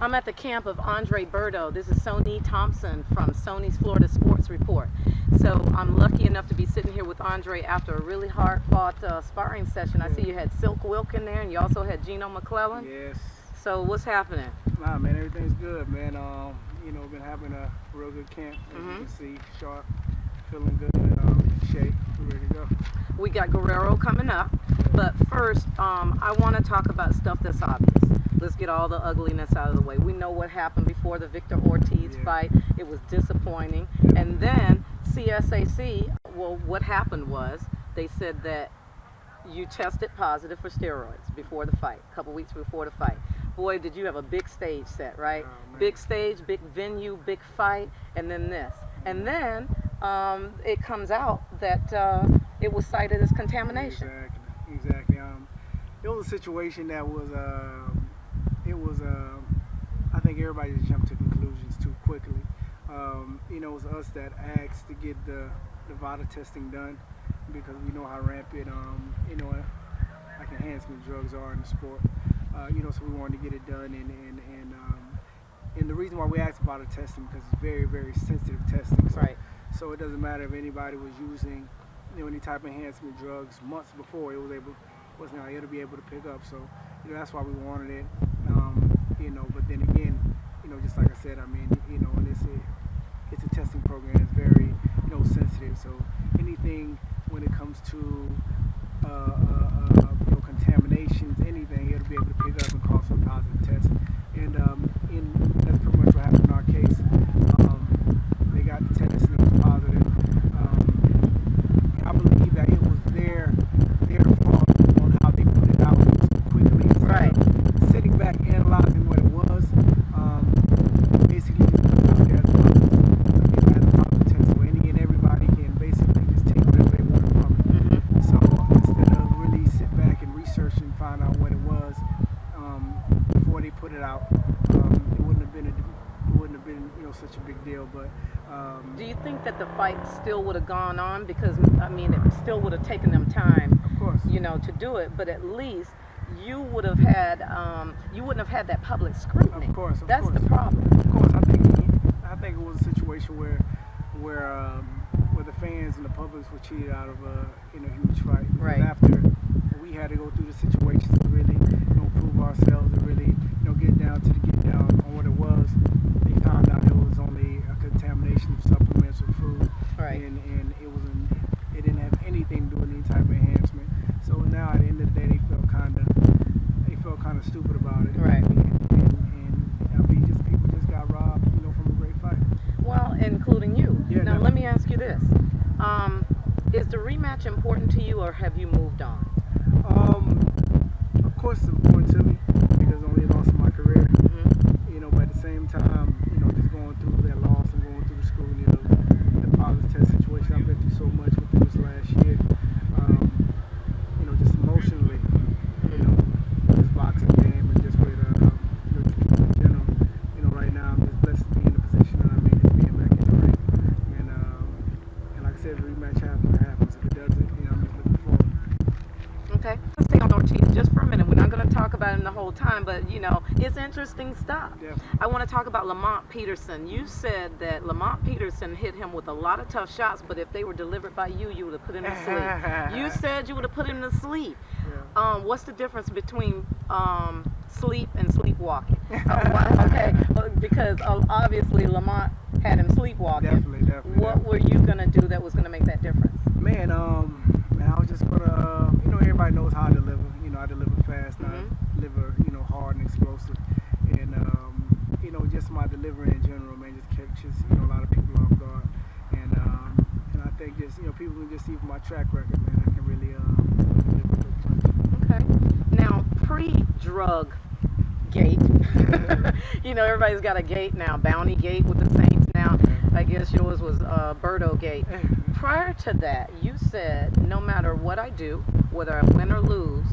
I'm at the camp of Andre Berto. This is Sonee Thompson from Sony's Florida Sports Report. So I'm lucky enough to be sitting here with Andre after a really hard-fought sparring session. I see you had Silk Wilk in there, and you also had Gino McClellan. Yes. So what's happening? Nah, man, everything's good, man. Been having a real good camp. As you can see, sharp, feeling good, shape, ready to go. We got Guerrero coming up, but first, I want to talk about stuff that's obvious. Let's get all the ugliness out of the way. We know what happened before the Victor Ortiz fight. It was disappointing. And then CSAC, well, what happened was they said that you tested positive for steroids before the fight, a couple weeks before the fight. Boy, did you have a big stage set, right? Oh, big stage, big venue, big fight, and then this. And then it comes out that it was cited as contamination. Exactly. It was a situation that was, I think everybody just jumped to conclusions too quickly. It was us that asked to get the VADA testing done because we know how rampant, like enhancement drugs are in the sport. So we wanted to get it done, and the reason why we asked about the testing because it's very, very sensitive testing. So, so it doesn't matter if anybody was using, any type of enhancement drugs months before, wasn't able to be able to pick up. So, that's why we wanted it. But then again, just like I said, and it's a testing program that's very, sensitive. So anything when it comes to contaminations, anything, it'll be able to pick up and cause a positive test. And that's pretty much what happened in our case. They got the test and it was positive. I believe that it was their fault on how they put it out quickly. Sitting back, analyzing what it was, basically just put it out there as a positive test. So any and everybody can basically just take whatever they want from it. So instead of really sit back and research and find out what it was before they put it out, it wouldn't have been such a big deal. But do you think that the fight still would have gone on? Because it still would have taken them time, of course, to do it. But at least you would have had, you wouldn't have had that public scrutiny. Of course, that's the problem. Of course, I think it was a situation where the fans and the public were cheated out of a huge fight. Because after we had to go through the situations to really prove ourselves and really get down on what it was, they found out it was only a contamination of supplements or food, and it didn't have anything to do with any type of enhancement. So now at the end of the day, they felt kind of stupid about it. And people just got robbed, from a great fight. Well, including you. Yeah, now let me ask you this: is the rematch important to you, or have you moved on? Of course, it's important to me because I only lost in my career. But at the same time, just going through that loss and going through the school, the positive test situation, I've been through so much with this last year. Just emotionally, this boxing game and just with just people in general. Right now I'm just blessed to be in the position that I'm in, just being back in the ring. And like I said, the rematch happens. If it doesn't, I'm just looking forward. Okay, let's stay on Ortiz just for a minute. We're not going to talk about him the whole time, but it's interesting stuff. Yeah. I want to talk about Lamont Peterson. You said that Lamont Peterson hit him with a lot of tough shots, but if they were delivered by you, you would have put him to sleep. You said you would have put him to sleep. Yeah. What's the difference between sleep and sleepwalking? Okay, because obviously Lamont had him sleepwalking. Definitely. What were you going to do that was going to make that difference? Man, I was just gonna, everybody knows how I deliver. I deliver fast, and I deliver, hard and explosive. And, just my delivery in general, man, just catches, a lot of people off guard. And I think just, people can just see from my track record, man, I can really deliver good punch. Okay. Now, pre-drug gate, everybody's got a gate now, Bounty Gate with the Saints now. I guess yours was Berto Gate. Prior to that, you said, no matter what I do, whether I win or lose,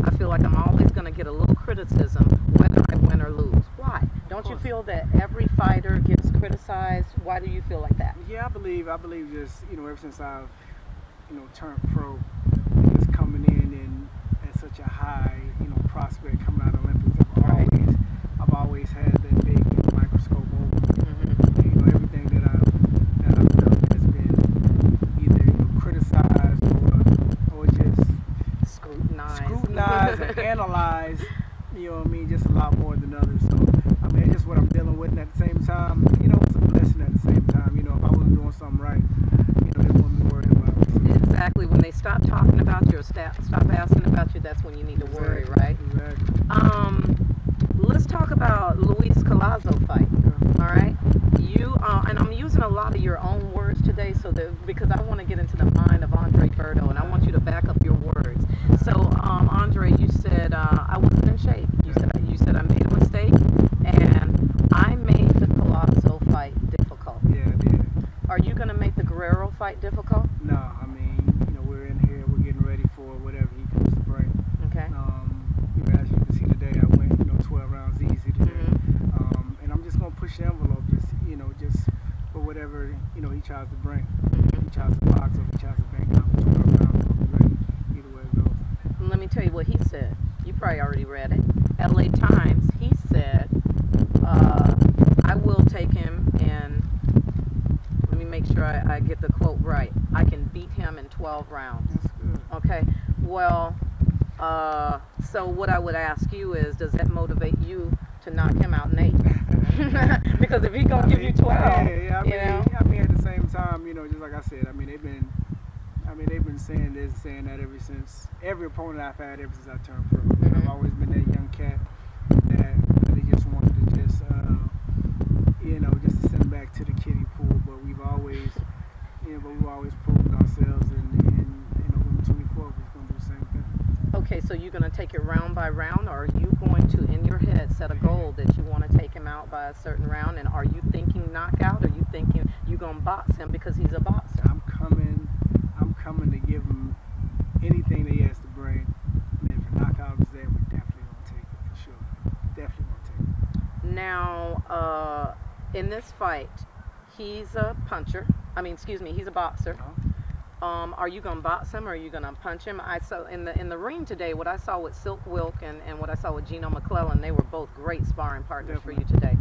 I feel like I'm always going to get a little criticism whether I win or lose. Why? Don't you feel that every fighter gets criticized? Why do you feel like that? Yeah, I believe just, ever since I've, turned pro, just coming in and at such a high, prospect coming out of Olympics, I've always had that about you or stop asking about you, that's when you need to worry, right? Exactly. Let's talk about Luis Collazo fight. Yeah. All right, you and I'm using a lot of your own words today, so that because I want to get into the mind of Andre Berto, and I want you to back up your words. So, Andre, you said I wasn't in shape. You said I made a mistake, and I made the Collazo fight difficult. Yeah, I did. Are you gonna make the Guerrero fight difficult? No, I mean, we're in here, we're getting ready for whatever he comes to bring. Okay. As you can see today, I went, 12 rounds easy today. And I'm just gonna push the envelope, just for whatever, he tries to bring. He tries to box or he tries to bang out for 12 rounds, I'll be ready, either way it goes. Let me tell you what he said. You probably already read it. LA Times, he said, I will take him and let me make sure I get the quote right. I can beat him in 12 rounds. That's good. Okay. Well, so what I would ask you is, does that motivate you to knock him out in 8? Because if he's gonna give you 12, yeah, I mean, at the same time, just like I said, they've been saying this, saying that ever since every opponent I've had ever since I turned pro. I've always been that young cat that they just wanted to just to send back to the kiddie pool. But we've always proved ourselves, and November 24th we're going to do the same thing. Okay, so you're going to take it round by round, or are you going to, in your head, set a goal that you want to take him out by a certain round? And are you thinking knockout, or are you thinking you're going to box him because he's a boxer? I'm coming to give him anything that he has to bring. And if a knockout is there, we're definitely going to take it, for sure. Definitely going to take it. Now, in this fight, he's a puncher. He's a boxer. Are you gonna box him or are you gonna punch him? I saw in the ring today what I saw with Silk Wilk and what I saw with Gino McClellan. They were both great sparring partners for you today.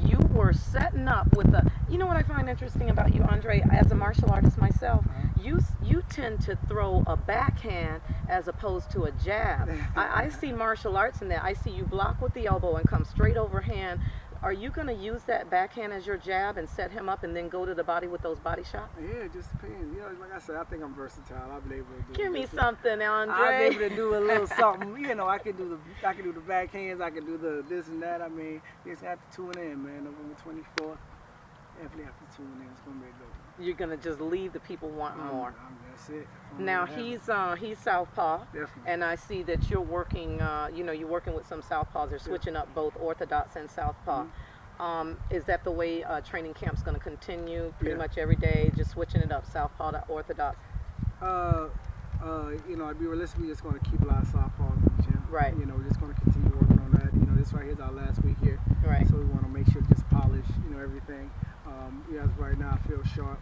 You were setting up with you know what I find interesting about you, Andre, as a martial artist myself, you tend to throw a backhand as opposed to a jab. I see martial arts in that. I see you block with the elbow and come straight overhand. Are you going to use that backhand as your jab and set him up and then go to the body with those body shots? Yeah, it just depends. Like I said, I think I'm versatile. I've been able to do Give me something, Andre. I've been able to do a little something. I can do the backhands. I can do the this and that. You just have to tune in, man. November 24th. Definitely have to tune in. It's going to be a good one. You're going to just leave the people wanting more. That's it. Now he's southpaw, definitely. And I see that you're working. You're working with some southpaws. They're switching up both orthodox and southpaw. Is that the way training camp's going to continue? Pretty much every day, just switching it up, southpaw to orthodox. To be realistic, we're just going to keep a lot of southpaws in the gym. Right. We're just going to continue working on that. This right here is our last week here. Right. So we want to make sure to just polish, everything. As right now, I feel sharp.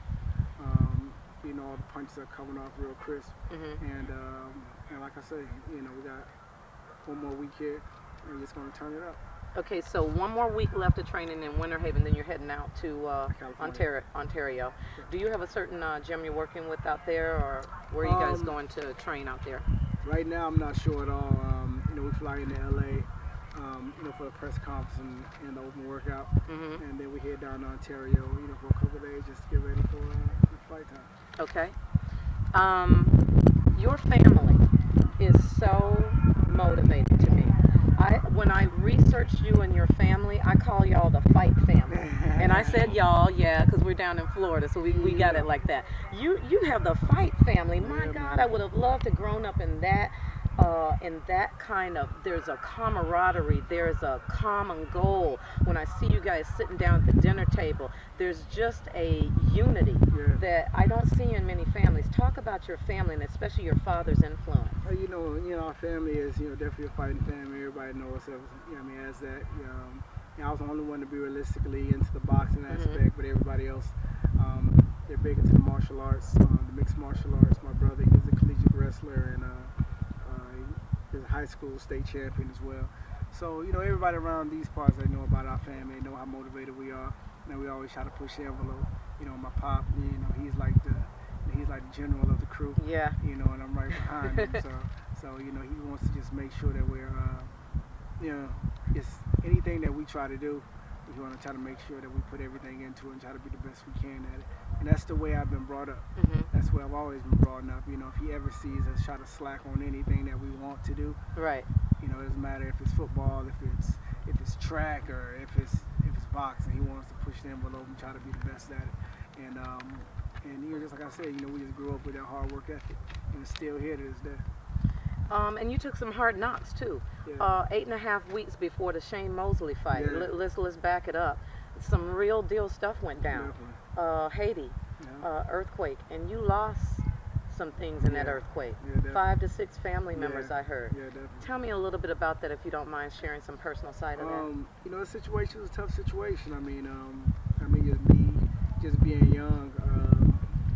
All the punches are coming off real crisp. And like I say, we got one more week here, and we're just going to turn it up. Okay, so one more week left of training in Winter Haven, then you're heading out to Ontario. Do you have a certain gym you're working with out there, or where are you guys going to train out there? Right now, I'm not sure at all. We fly into LA, for the press conference and the open workout, and then we head down to Ontario, for a couple of days just to get ready for the fight time. Okay. Your family is so motivated to me. When I researched you and your family, I call y'all the fight family. And I said y'all, because we're down in Florida, so we got it like that. You have the fight family. My God, I would have loved to grown up in that kind of, there's a camaraderie, there's a common goal. When I see you guys sitting down at the dinner table, there's just a unity that I don't see in many families. Talk about your family and especially your father's influence. Our family is, definitely a fighting family. Everybody knows us, as that. I was the only one to be realistically into the boxing aspect, but everybody else, they're big into the martial arts, the mixed martial arts. My brother, he's a collegiate wrestler, and he's a high school state champion as well. So, everybody around these parts, they know about our family, they know how motivated we are. We always try to push the envelope. My pop, he's like the general of the crew. Yeah. And I'm right behind him. So he wants to just make sure that we're, it's anything that we try to do, we want to try to make sure that we put everything into it and try to be the best we can at it. And that's the way I've been brought up. That's that's what I've always been brought up. You know, if he ever sees us try to slack on anything that we want to do, Right. you know, it doesn't matter if it's football, if it's track, or if it's boxing. He wants to push the envelope and try to be the best at it. And you know, just like I said, you know, we just grew up with that hard work ethic, and it's still here to this day. And you took some hard knocks too. Yeah. 8.5 weeks before the Shane Mosley fight. Yeah. Let's back it up. Some real deal stuff went down. Haiti, Yeah. earthquake, and you lost some things in that Yeah. earthquake. Yeah, definitely. 5 to 6 family members, I heard. Yeah, definitely. Tell me a little bit about that, if you don't mind sharing some personal side of that. You know, the situation was a tough situation. I mean, just being young,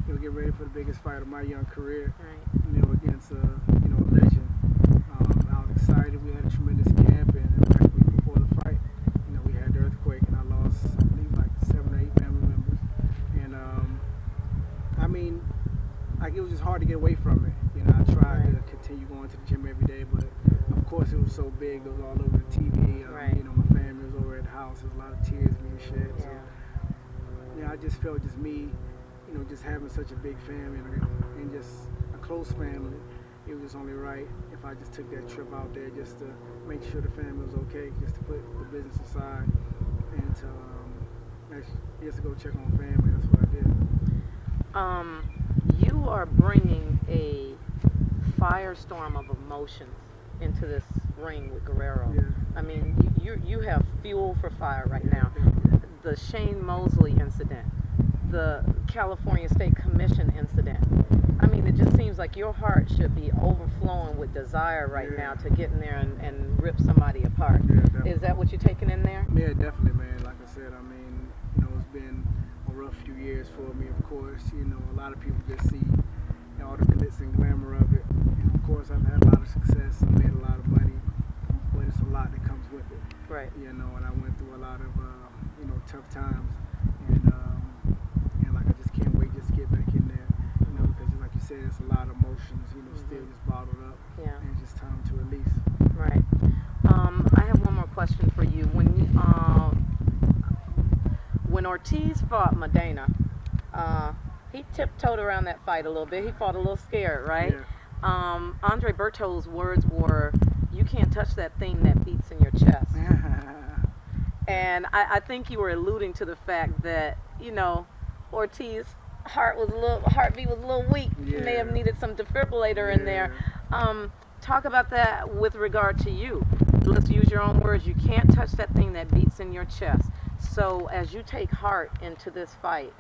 you know, get ready for the biggest fight of my young career. Right. You know, against you know, a legend. I was excited. We had a tremendous camp, and right before the fight, you know, we had the earthquake, and I lost, I believe, like 7 or 8 family members. And I mean, like, it was just hard to get away from it. You know, I tried to continue going to the gym every day, but of course it was so big. It was all over the TV. You know, my family was over at the house. There was a lot of tears being shed. So, yeah, I just felt just me, you know, just having such a big family and just a close family. It was just only right if I just took that trip out there just to make sure the family was okay, just to put the business aside and to just to go check on family. That's what I did. You are bringing a firestorm of emotions into this ring with Guerrero. Yeah. I mean, you have fuel for fire right now. The Shane Mosley incident, the California State Commission incident. I mean, it just seems like your heart should be overflowing with desire right now to get in there and rip somebody apart. Yeah, is that what you're taking in there? Yeah, definitely, man. Like I said, I mean, you know, it's been a rough few years for me, of course. You know, a lot of people just see, you know, all the glitz and glamour of it. And of course, I've had a lot of success. I've made a lot of money, but it's a lot that comes with it. Right. You know, and I went through a lot of, you know, tough times. And like, I just can't wait just to get back in there. You know, because like you said, it's a lot of emotions, you know, still just bottled up. Yeah. And it's just time to release. Right. I have one more question for you. When Ortiz fought Medina, he tiptoed around that fight a little bit. He fought a little scared, right? Yeah. Andre Berto's words were, "You can't touch that thing that beats in your chest." And I think you were alluding to the fact that, you know, Ortiz's heartbeat was a little weak. He may have needed some defibrillator in there. Talk about that with regard to you. Let's use your own words. You can't touch that thing that beats in your chest. So as you take heart into this fight,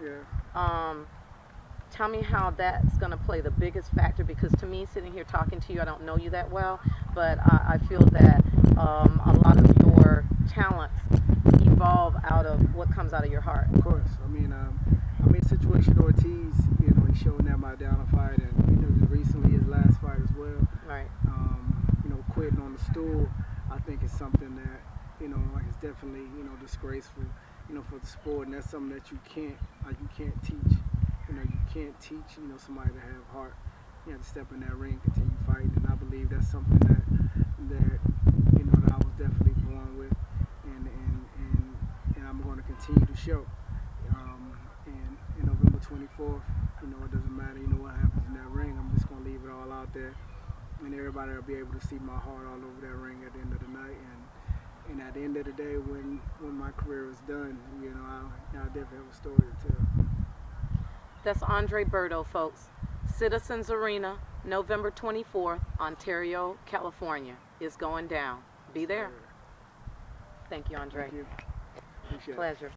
tell me how that's going to play the biggest factor, because to me, sitting here talking to you, I don't know you that well, but I feel that a lot of your talents evolve out of what comes out of your heart. Of course. I mean, situation Ortiz, you know, he's showing that my down fight, and, you know, just recently his last fight as well. Right. You know, quitting on the stool, I think is something that, you know, like, it's definitely, you know, disgraceful, you know, for the sport, and that's something that you can't teach. You know, you can't teach, you know, somebody to have heart. You have to step in that ring, continue fighting, and I believe that's something that you know, that I was definitely born with, and I'm going to continue to show. And November 24th, you know, it doesn't matter, you know, what happens in that ring. I'm just going to leave it all out there, and everybody will be able to see my heart all over that ring at the end of the night. And at the end of the day, when my career is done, you know, I'll definitely have a story to tell. That's Andre Berto, folks. Citizens Arena, November 24th, Ontario, California, is going down. Be there. Thank you, Andre. Thank you. Appreciate it. Pleasure.